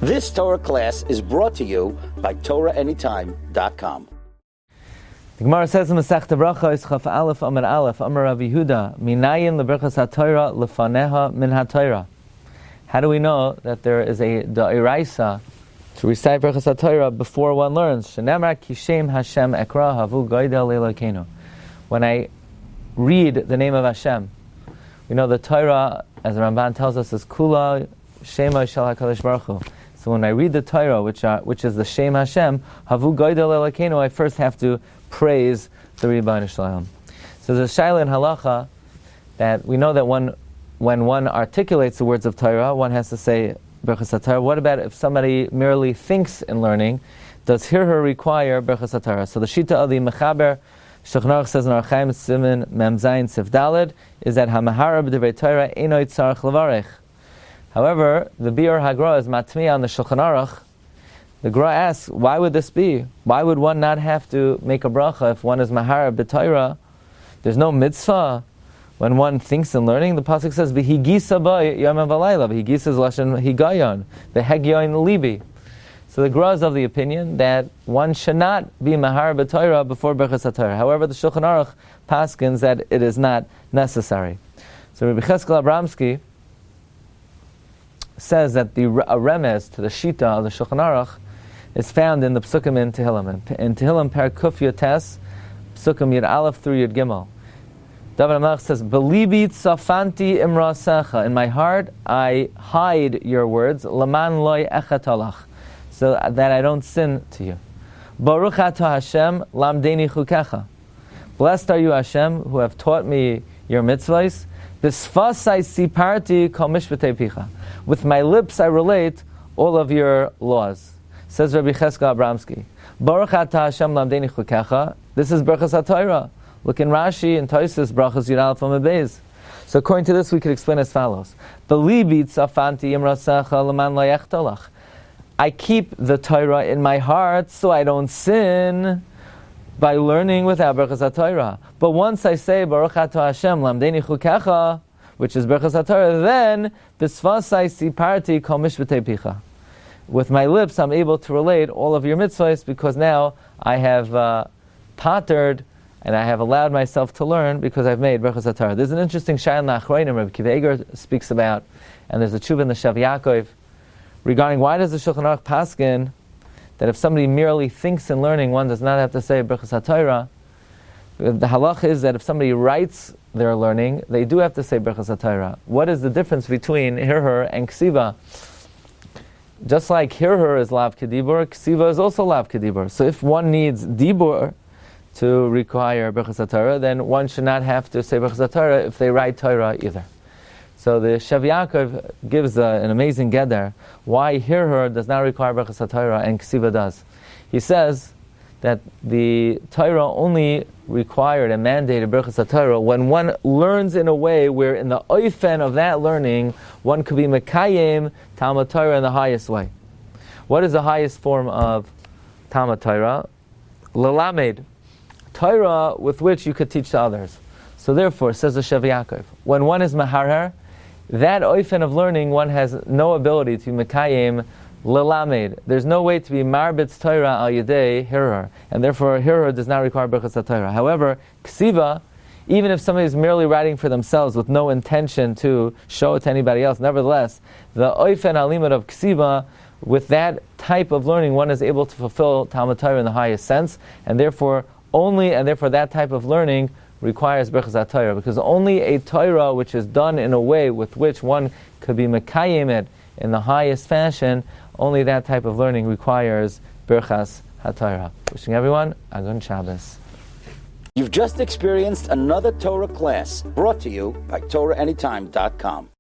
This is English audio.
This Torah class is brought to you by TorahAnytime.com. The Gemara says in Masechta Birchas, Chaf Aleph Amar Aleph Amar Rabbi Yehuda, Minayin leBirchas Hatorah lefaneha min Hatorah. How do we know that there is a da'iraisa to recite Birchas Hatorah before one learns? Shenemar kishem Hashem ekra havu goydel le'elokeinu. When I read the name of Hashem, we know the Torah, as the Ramban tells us, is Kula Shema Shel HaKadosh Baruch Hu. So when I read the Torah, which is the Shem Hashem, Havu Goydel Elokeinu, I first have to praise the Rebbeinu Shalom. So there's a Shiur in Halacha that we know that when one articulates the words of Torah, one has to say Birchas Hatorah. What about if somebody merely thinks in learning? Does her require Birchas Hatorah? So the Shita of the Mechaber, Shulchan Aruch says in Archaim Siman Mem Zayin Sif Daled, is that Hamahara b'Divrei Torah Eino Tzarich Levarech. However, the Biur Hagra is matmiya on the Shulchan Aruch. The Gra asks, why would this be? Why would one not have to make a bracha if one is Mahara b'Torah? There's no mitzvah when one thinks in learning. The pasuk says, "V'higisa ba yom v'layla." V'higisa is lashon higayon. V'hegyon libi. So the Gra is of the opinion that one should not be Mahara b'Torah before Birchas Hatorah. However, the Shulchan Aruch paskins that it is not necessary. So Rabbi Cheskel Abramsky says that the Remez to the Shita of the Shulchan Aruch is found in the Psukim in Tehillim. In Tehillim, Per Kuf Yotes, Psukim Yud Aleph through Yud Gimel. David HaMelech says, Belibi tzafanti imrasecha. In my heart, I hide your words, Laman loy echatalach, so that I don't sin to you. Baruch atah Hashem, lamdeni chukecha. Blessed are you, Hashem, who have taught me your mitzvahs. B'sfasai siparti kol mishpatei picha. With my lips I relate all of your laws. Says Rabbi Cheskel Abramsky. Baruch atah Hashem lamdeni chukecha. This is Birchas Hatorah. Look in Rashi and Tosfos Brachos Yud Aleph Amud Beis. So according to this, we could explain as follows: Belibi tzafanti imrasecha leman lo yechtalach. I keep the Torah in my heart so I don't sin by learning without Birchas Hatorah. But once I say Baruch atah Hashem lamdeni chukecha, which is Birchas Hatorah, then b'sfasai siparti kol mishpatei picha. With my lips, I'm able to relate all of your mitzvahs because now I have pottered and I have allowed myself to learn because I've made Birchas Hatorah. There's an interesting Shaila Nachroinim Rabbi Kiva Eger speaks about, and there's a tshuva in the Shav Yaakov regarding why does the Shulchan Aruch paskin that if somebody merely thinks in learning, one does not have to say Birchas Hatorah. The halacha is that if somebody writes their learning, they do have to say Birchas Hatorah. What is the difference between Hirher and Ksiva? Just like Hirher is Lav Kedibur, Ksiva is also Lav Kedibur. So if one needs Dibur to require Birchas Hatorah, then one should not have to say Birchas Hatorah if they write Torah either. So the Shav Yaakov gives an amazing geder why Hirher does not require Birchas Hatorah and Ksiva does. He says that the Torah only required and mandated Birchas Hatorah when one learns in a way where in the oifen of that learning, one could be Mekayim Talmud Torah in the highest way. What is the highest form of Talmud Torah? Lelamed. Torah with which you could teach to others. So therefore, says the Shav Yaakov, when one is Maharer, that oifen of learning, one has no ability to Mekayim Lelamed. There's no way to be Marbitz Torah al Yedei Hirur, and therefore Hirur does not require Birchas Hatorah. However, Ksiva, even if somebody is merely writing for themselves with no intention to show it to anybody else, nevertheless, the Oifen Alimut of Ksiva, with that type of learning, one is able to fulfill Talmud Torah in the highest sense, and therefore that type of learning requires Birchas Hatorah, because only a Torah which is done in a way with which one could be Mekayim it in the highest fashion, only that type of learning requires Birchas Hatorah. Wishing everyone a good Shabbos. You've just experienced another Torah class brought to you by TorahAnytime.com.